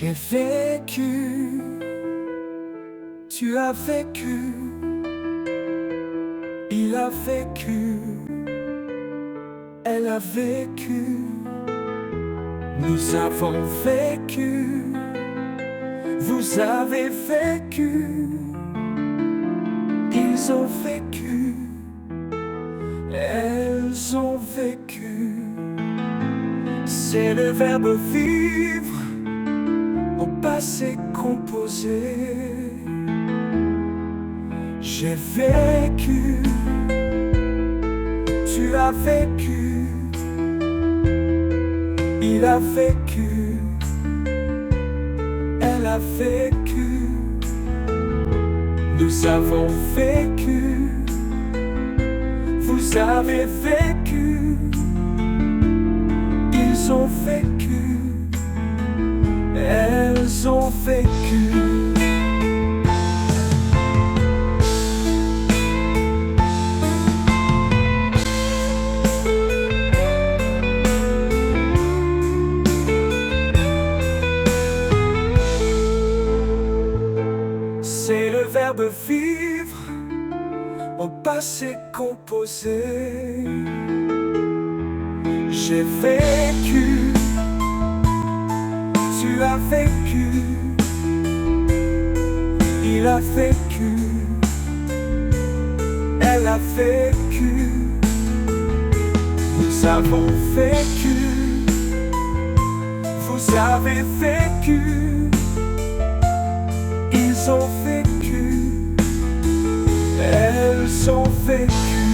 J'ai vécu, tu as vécu, il a vécu, elle a vécu, nous avons vécu, vous avez vécu, ils ont vécu, elles ont vécu. C'est le verbe vivre au passé composé. J'ai vécu, tu as vécu, il a vécu, elle a vécu, nous avons vécu, vous avez vécu, ils ont vécu, elles ont vécu. C'est le verbe vivre au passé composé. J'ai vécu, tu as vécu, il a vécu, elle a vécu, nous avons vécu, vous avez vécu, ils ont vécu, elles ont vécu.